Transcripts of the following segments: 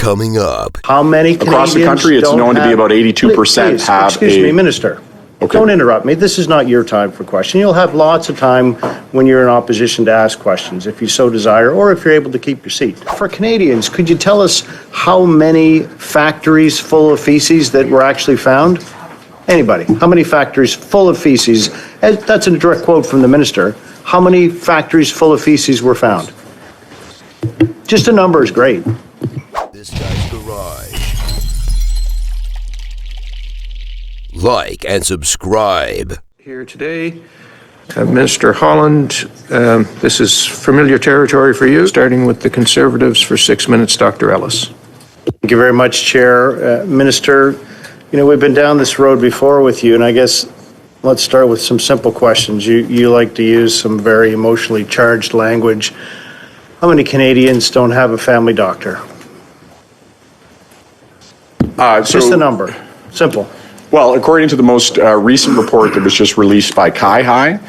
coming up. How many Across the country, it's known to be about 82% have excuse me, Minister. Okay. Don't interrupt me. This is not your time for question. You'll have lots of time when you're in opposition to ask questions, if you so desire, or if you're able to keep your seat. For Canadians, could you tell us how many factories full of feces that were actually found? Anybody? How many factories full of feces? That's a direct quote from the minister. How many factories full of feces were found? Just a number is great. This guy's garage. Like and subscribe. Here today, Minister Holland, this is familiar territory for you, starting with the Conservatives for 6 minutes, Dr. Ellis. Thank you very much, Chair. Minister, you know, we've been down this road before with you, and I guess let's start with some simple questions. You like to use some very emotionally charged language. How many Canadians don't have a family doctor? Just a number. Simple. Well, according to the most recent report that was just released by KaiHi,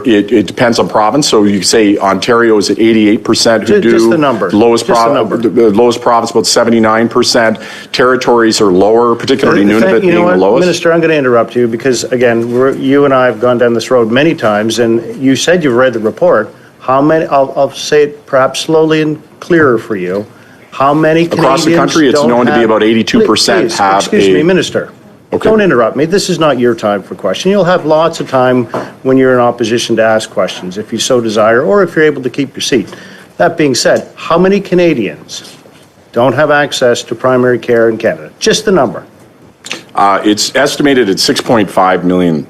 it depends on province. So you say Ontario is at 88% who do. Just the number. The lowest province about 79%. Territories are lower, particularly Nunavut being the lowest. Minister, I'm going to interrupt you because, again, you and I have gone down this road many times, and you said you've read the report. How many? I'll say it perhaps slowly and clearer for you. How many Canadians across the country? It's known to be about 82% have. Excuse me, Minister. Okay. Don't interrupt me. This is not your time for question. You'll have lots of time when you're in opposition to ask questions, if you so desire, or if you're able to keep your seat. That being said, how many Canadians don't have access to primary care in Canada? Just the number. It's estimated at 6.5 million.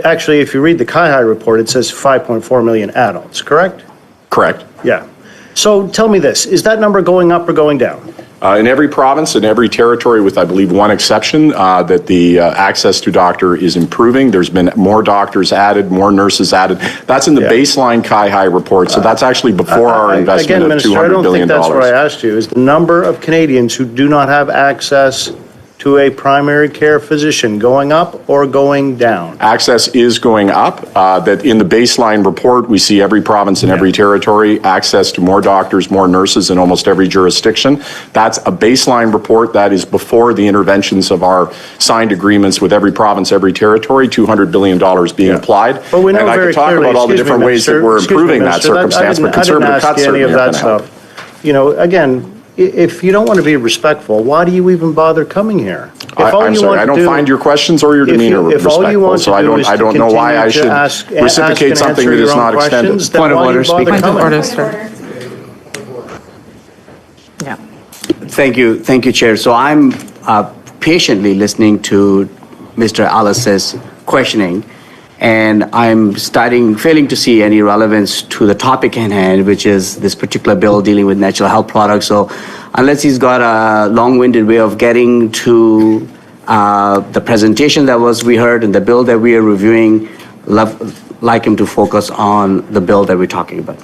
Actually, if you read the KaiHi report, it says 5.4 million adults, correct? Correct. Yeah. So tell me this, is that number going up or going down? In every province, in every territory, with I believe one exception, that the access to doctor is improving. There's been more doctors added, more nurses added. That's in the baseline KaiHi report, so that's actually before our investment again, of $200 billion. I don't think that's what I asked you, is the number of Canadians who do not have access to a primary care physician going up or going down? Access is going up. That in the baseline report, we see every province and every territory access to more doctors, more nurses in almost every jurisdiction. That's a baseline report that is before the interventions of our signed agreements with every province, every territory, $200 billion being applied. But we know and I very could talk clearly, about all the different ways that we're improving that circumstance, but conservative cuts certainly are going to help. You know, again, if you don't want to be respectful, why do you even bother coming here? I'm sorry, I don't find your questions or your demeanor respectful, so I don't know why I should reciprocate something that is not extended. Point of order, Speaker. Point of order, sir. Yeah. Thank you, Chair. So I'm patiently listening to Mr. Ellis's questioning, and I'm failing to see any relevance to the topic in hand, which is this particular bill dealing with natural health products. So unless he's got a long-winded way of getting to the presentation that we heard and the bill that we are reviewing, like him to focus on the bill that we're talking about.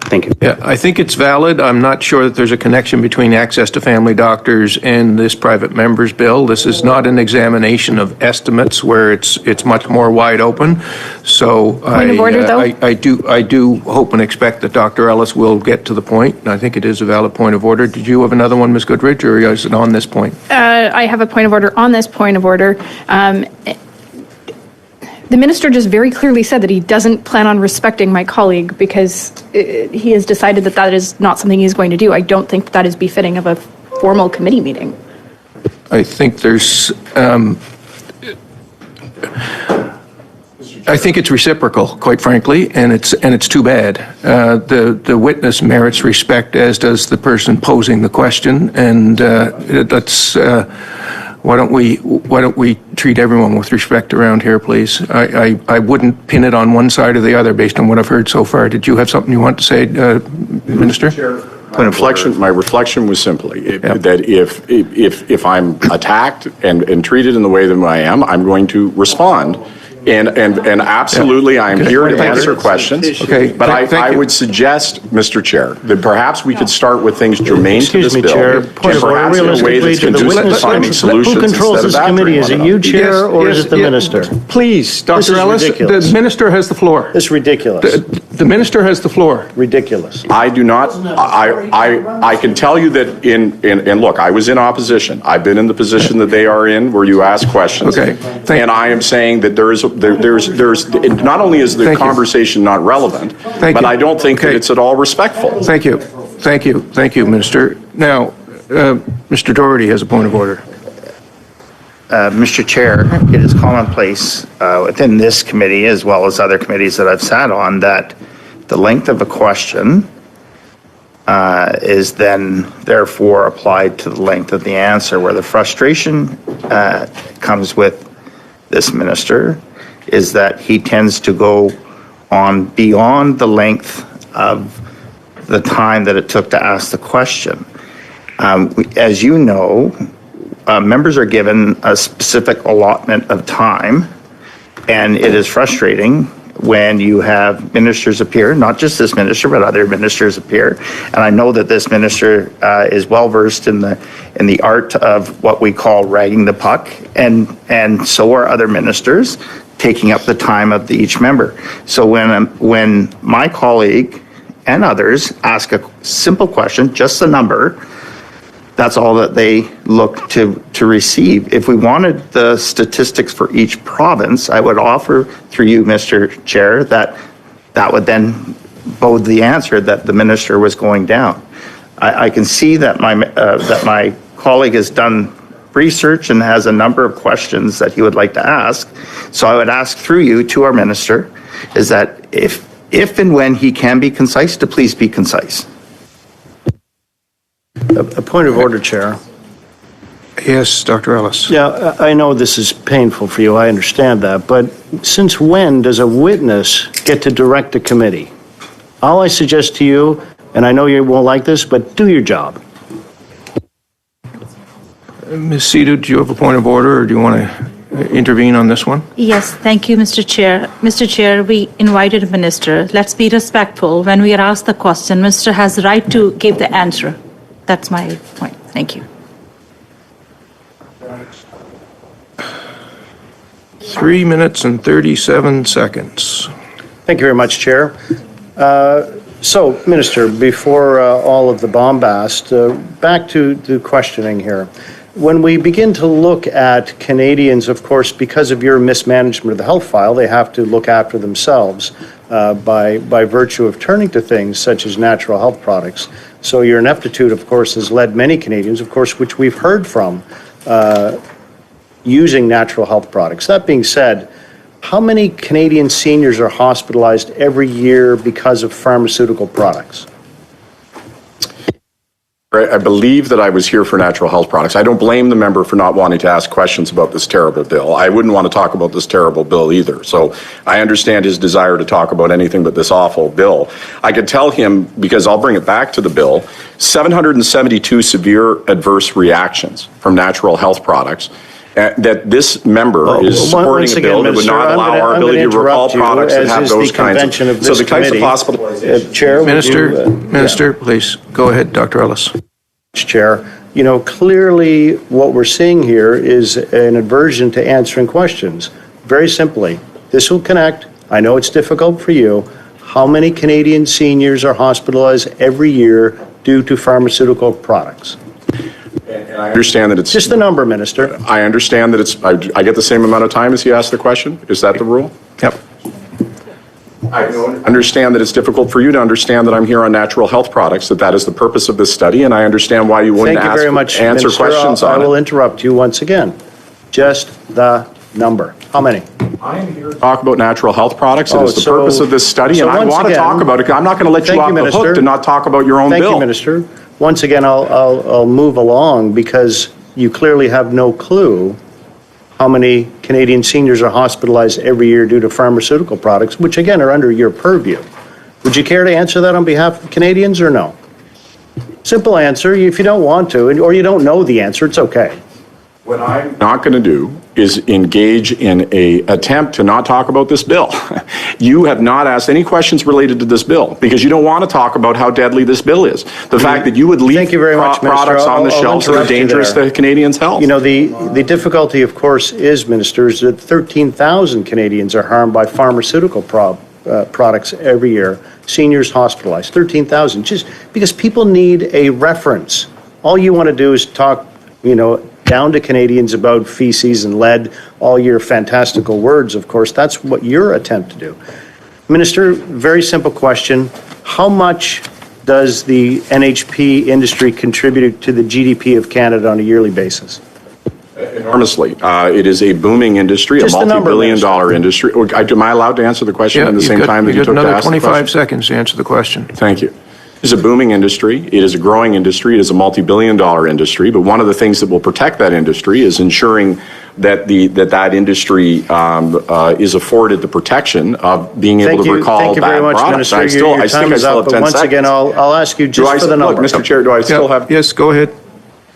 Thank you. Yeah, I think it's valid. I'm not sure that there's a connection between access to family doctors and this private member's bill. This is not an examination of estimates where it's much more wide open. So Point of order, though? I do hope and expect that Dr. Ellis will get to the point. And I think it is a valid point of order. Did you have another one, Ms. Goodrich, or is it on this point? I have a point of order on this point of order. The minister just very clearly said that he doesn't plan on respecting my colleague because he has decided that that is not something he's going to do. I don't think that is befitting of a formal committee meeting. I think there's, I think it's reciprocal, quite frankly, and it's too bad. The witness merits respect, as does the person posing the question, and why don't we treat everyone with respect around here, please? I wouldn't pin it on one side or the other based on what I've heard so far. Did you have something you want to say, Minister? Sure. My reflection was simply that if I'm attacked and treated in the way that I am, I'm going to respond And absolutely, I am here to Thank you. answer questions. Okay, But thank I you. would suggest, Mr. Chair, that perhaps we could start with things germane to Excuse this me, bill. Chair. And Point of order, perhaps in a way realistically, that's to the conducive to witness. finding solutions Who controls instead of this committee? badgering Is it one you, another. Chair, or is it the minister? Please, This Dr. is Ellis, ridiculous. the minister has the floor. It's ridiculous. The minister has the floor. Ridiculous. I do not, I can tell you that and look, I was in opposition. I've been in the position that they are in where you ask questions. Okay, And I am saying that there's not only is the Thank you. conversation not relevant, Thank but you. I don't think that Okay. it's at all respectful. Thank you. Thank you. Thank you, Minister. Now, Mr. Doherty has a point of order. Mr. Chair, it is commonplace within this committee, as well as other committees that I've sat on, that the length of a question is then therefore applied to the length of the answer. Where the frustration comes with this minister is that he tends to go on beyond the length of the time that it took to ask the question. As you know, members are given a specific allotment of time, and it is frustrating when you have ministers appear, not just this minister, but other ministers appear. And I know that this minister is well versed in the art of what we call ragging the puck, and so are other ministers, taking up the time of each member. So when my colleague and others ask a simple question, just the number, that's all that they look to receive. If we wanted the statistics for each province, I would offer through you, Mr. Chair, that would then bode the answer that the minister was going down. I can see that my colleague has done research and has a number of questions that he would like to ask. So I would ask through you to our minister is that if and when he can be concise, to please be concise. A point of order, Chair. Yes, Dr. Ellis. Yeah, I know this is painful for you. I understand that. But since when does a witness get to direct a committee? All I suggest to you, and I know you won't like this, but do your job. Ms. Sito, do you have a point of order, or do you want to intervene on this one? Yes, thank you, Mr. Chair. Mr. Chair, we invited a minister. Let's be respectful. When we are asked the question, minister has the right to give the answer. That's my point. Thank you. 3 minutes and 37 seconds. Thank you very much, Chair. So, Minister, before all of the bombast, back to the questioning here. When we begin to look at Canadians, of course, because of your mismanagement of the health file, they have to look after themselves by virtue of turning to things such as natural health products. So your ineptitude, of course, has led many Canadians, of course, which we've heard from, using natural health products. That being said, how many Canadian seniors are hospitalized every year because of pharmaceutical products? I believe that I was here for natural health products. I don't blame the member for not wanting to ask questions about this terrible bill. I wouldn't want to talk about this terrible bill either. So I understand his desire to talk about anything but this awful bill. I could tell him, because I'll bring it back to the bill, 772 severe adverse reactions from natural health products. That this member is supporting a bill that would not allow our ability to recall products that have those kinds of. So the types of hospitalizations. Chair, Minister, please go ahead, Dr. Ellis. Chair, you know, clearly what we're seeing here is an aversion to answering questions. Very simply, this will connect. I know it's difficult for you. How many Canadian seniors are hospitalized every year due to pharmaceutical products? And I understand that it's just the number, Minister. I understand that it's. I get the same amount of time as he asked the question. Is that the rule? Yep. I understand that it's difficult for you to understand that I'm here on natural health products, that is the purpose of this study, and I understand why you wouldn't Thank you very much, answer Minister. questions on it. I will interrupt you once again. Just the number. How many? I am here to talk about natural health products. It is the so- purpose of this study, so and I once want to again- talk about it. I'm not going to let you Thank off you, the Minister. hook to not talk about your own Thank bill. you, Minister. Once again, I'll move along because you clearly have no clue how many Canadian seniors are hospitalized every year due to pharmaceutical products, which again are under your purview. Would you care to answer that on behalf of Canadians or no? Simple answer. If you don't want to, or you don't know the answer, it's okay. What I'm not going to do is engage in a attempt to not talk about this bill. You have not asked any questions related to this bill because you don't want to talk about how deadly this bill is. The fact that you would leave Thank you very much, products Minister. on the I'll shelves that are interrupt you dangerous there. to Canadians' health. You know, the difficulty, of course, is, Minister, is that 13,000 Canadians are harmed by pharmaceutical products every year. Seniors hospitalized, 13,000, just because people need a reference. All you want to do is talk, down to Canadians about feces and lead, all your fantastical words, of course. That's what your attempt to do. Minister, very simple question. How much does the NHP industry contribute to the GDP of Canada on a yearly basis? Enormously. It is a booming industry, Just a the number, multi-billion-dollar industry. Am I allowed to answer the question in the same time that you took to ask the question? Another 25 seconds to answer the question. Thank you. It is a booming industry. It is a growing industry. It is a multi-billion-dollar industry. But one of the things that will protect that industry is ensuring that that industry is afforded the protection of being able to recall Thank you very much, products. Minister. Your time is up, but once again, I'll ask you just for the number. Look, Mr. Chair, do I still have? Yes, go ahead.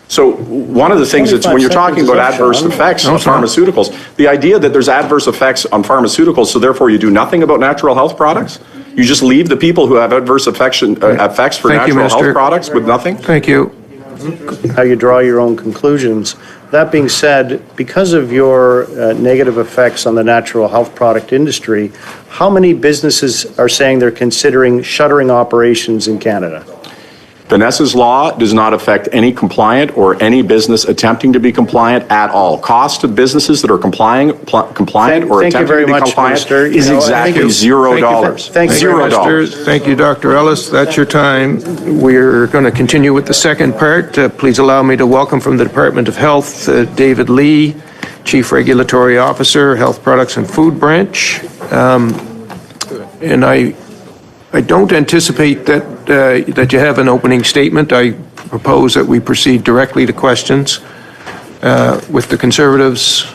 So one of the things that's when you're talking about adverse effects on pharmaceuticals, the idea that there's adverse effects on pharmaceuticals, so therefore you do nothing about natural health products? You just leave the people who have adverse effects for natural health products with nothing? Thank you. How you draw your own conclusions. That being said, because of your negative effects on the natural health product industry, how many businesses are saying they're considering shuttering operations in Canada? Vanessa's law does not affect any compliant or any business attempting to be compliant at all. Cost to businesses that are compliant or attempting to be compliant is exactly $0. Thank you, $0. Thank you, Dr. Ellis. That's your time. We're going to continue with the second part. Please allow me to welcome from the Department of Health, David Lee, Chief Regulatory Officer, Health Products and Food Branch. And I don't anticipate that you have an opening statement. I propose that we proceed directly to questions with the Conservatives.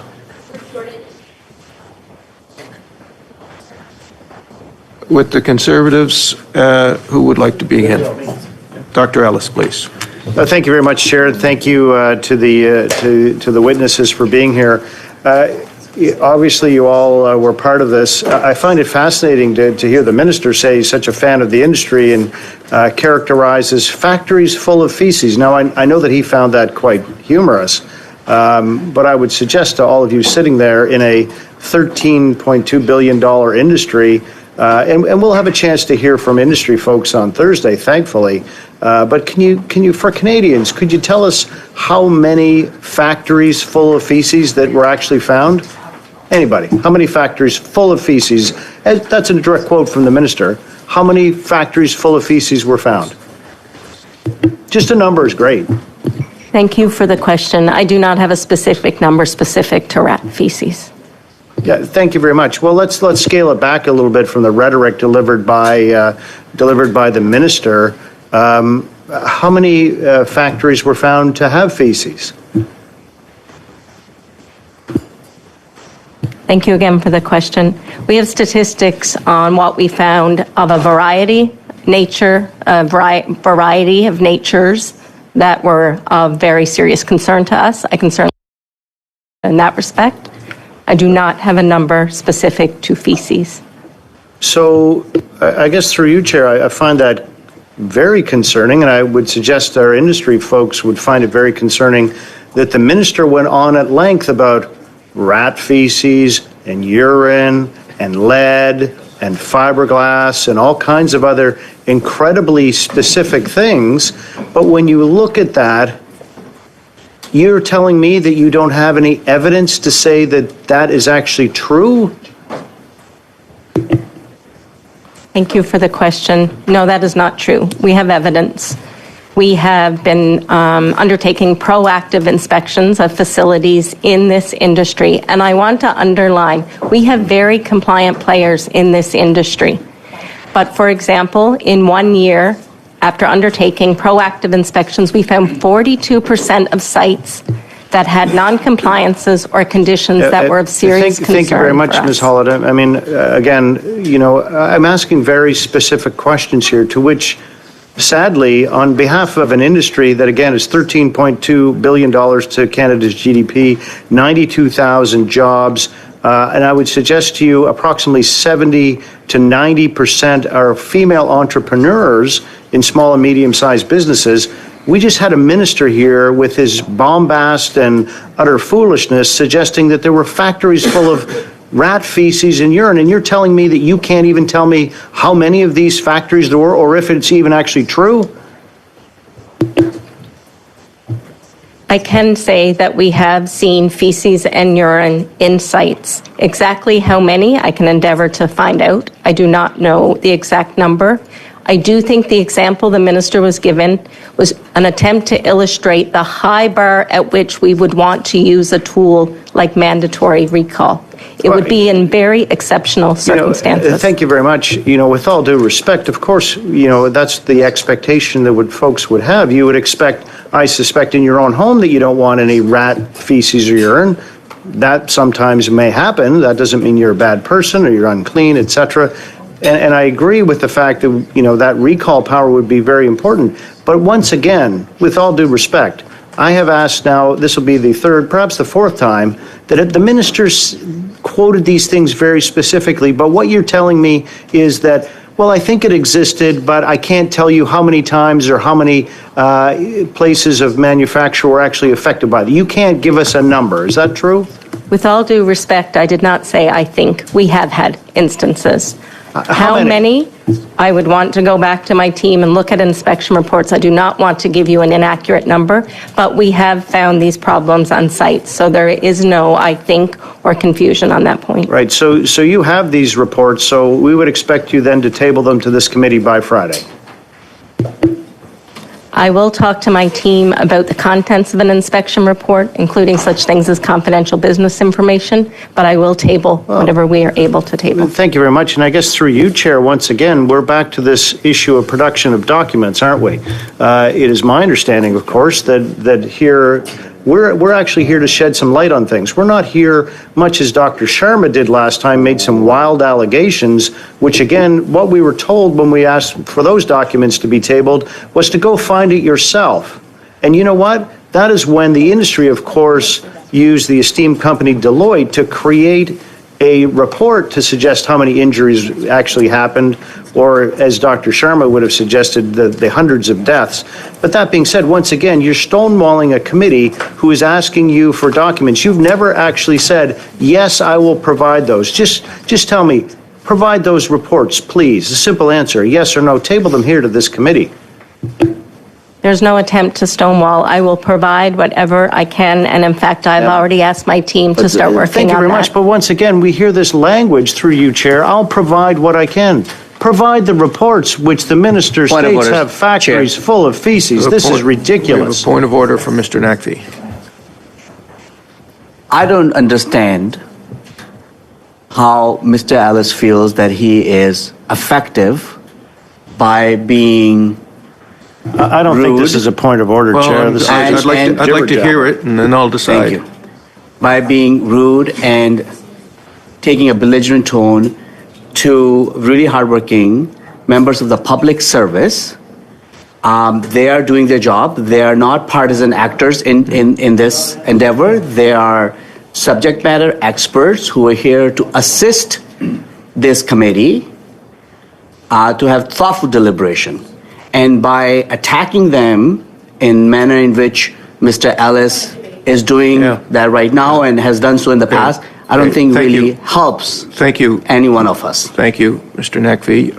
With the Conservatives, who would like to begin? Dr. Ellis, please. Thank you very much, Chair. Thank you to the witnesses for being here. Obviously, you all were part of this. I find it fascinating to hear the minister say he's such a fan of the industry and characterizes factories full of feces. Now, I know that he found that quite humorous, but I would suggest to all of you sitting there in a $13.2 billion industry, and we'll have a chance to hear from industry folks on Thursday, thankfully. But can you, for Canadians, could you tell us how many factories full of feces that were actually found? Anybody? How many factories full of feces? That's a direct quote from the minister. How many factories full of feces were found? Just a number is great. Thank you for the question. I do not have a specific number specific to rat feces. Yeah, thank you very much. Well, let's scale it back a little bit from the rhetoric delivered by the minister. How many factories were found to have feces? Thank you again for the question. We have statistics on what we found of a variety of natures that were of very serious concern to us. I can certainly in that respect. I do not have a number specific to feces. So I guess through you, Chair, I find that very concerning, and I would suggest our industry folks would find it very concerning that the minister went on at length about rat feces and urine and lead and fiberglass and all kinds of other incredibly specific things. But when you look at that, you're telling me that you don't have any evidence to say that that is actually true? Thank you for the question. No, that is not true. We have evidence. We have been undertaking proactive inspections of facilities in this industry. And I want to underline, we have very compliant players in this industry. But for example, in 1 year, after undertaking proactive inspections, we found 42% of sites that had non-compliances or conditions that were of serious concern. Thank you very much, Ms. Holiday. I mean, again, I'm asking very specific questions here to which sadly, on behalf of an industry that, again, is $13.2 billion to Canada's GDP, 92,000 jobs, and I would suggest to you approximately 70 to 90% are female entrepreneurs in small and medium-sized businesses. We just had a minister here with his bombast and utter foolishness suggesting that there were factories full of rat feces and urine, and you're telling me that you can't even tell me how many of these factories there were or if it's even actually true? I can say that we have seen feces and urine in sites. Exactly how many, I can endeavor to find out. I do not know the exact number. I do think the example the minister was given was an attempt to illustrate the high bar at which we would want to use a tool like mandatory recall. It would be in very exceptional circumstances. Thank you very much. With all due respect, of course, that's the expectation that folks would have. You would expect, I suspect, in your own home that you don't want any rat feces or urine. That sometimes may happen. That doesn't mean you're a bad person or you're unclean, etc. And I agree with the fact that, that recall power would be very important. But once again, with all due respect, I have asked now, this will be the third, perhaps the fourth time, that the ministers quoted these things very specifically. But what you're telling me is that, well, I think it existed, but I can't tell you how many times or how many places of manufacture were actually affected by it. You can't give us a number. Is that true? With all due respect, I did not say I think. We have had instances. How many? I would want to go back to my team and look at inspection reports. I do not want to give you an inaccurate number, but we have found these problems on site. So there is no, I think, or confusion on that point. Right. So you have these reports. So we would expect you then to table them to this committee by Friday. I will talk to my team about the contents of an inspection report, including such things as confidential business information, but I will table whatever we are able to table. Thank you very much. And I guess through you, Chair, once again, we're back to this issue of production of documents, aren't we? It is my understanding, of course, that here we're actually here to shed some light on things. We're not here much as Dr. Sharma did last time, made some wild allegations, which again, what we were told when we asked for those documents to be tabled was to go find it yourself. And you know what? That is when the industry, of course, used the esteemed company Deloitte to create a report to suggest how many injuries actually happened, or as Dr. Sharma would have suggested, the hundreds of deaths. But that being said, once again, you're stonewalling a committee who is asking you for documents. You've never actually said, yes, I will provide those. Just tell me, provide those reports, please. A simple answer, yes or no. Table them here to this committee. There's no attempt to stonewall. I will provide whatever I can, and in fact, I've already asked my team to start working on that. Thank you very much, but once again, we hear this language through you, Chair. I'll provide what I can. Provide the reports which the minister states have factories full of feces. This is ridiculous. We have a point of order from Mr. Nakvi. I don't understand how Mr. Ellis feels that he is effective by being I don't think this is a point of order, Chair. I'd like to hear it, and then I'll decide. Thank you. By being rude and taking a belligerent tone to really hardworking members of the public service. They are doing their job. They are not partisan actors in this endeavor. They are subject matter experts who are here to assist this committee to have thoughtful deliberation. And by attacking them in manner in which Mr. Ellis is doing that right now and has done so in the past, I don't think really helps any one of us. Thank you, Mr. Nakvi.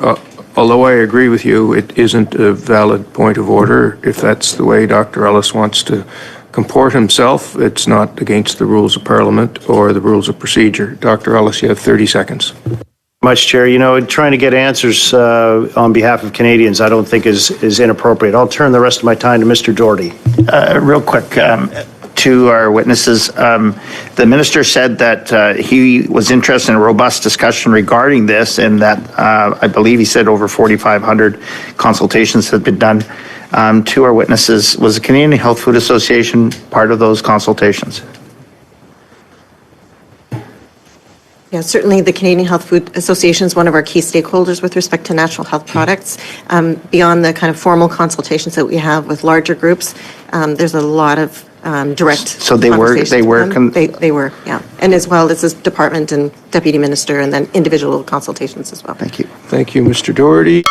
Although I agree with you, it isn't a valid point of order. If that's the way Dr. Ellis wants to comport himself, it's not against the rules of Parliament or the rules of procedure. Dr. Ellis, you have 30 seconds. Much, Chair. Trying to get answers on behalf of Canadians, I don't think is inappropriate. I'll turn the rest of my time to Mr. Doherty. Real quick, to our witnesses, the minister said that he was interested in a robust discussion regarding this, and that I believe he said over 4,500 consultations have been done. To our witnesses, was the Canadian Health Food Association part of those consultations? Yeah, certainly the Canadian Health Food Association is one of our key stakeholders with respect to natural health products. Beyond the kind of formal consultations that we have with larger groups, there's a lot of direct So they were- conversations they were with them. con- They were, yeah. And as well as this department and deputy minister and then individual consultations as well. Thank you. Thank you, Mr. Doherty.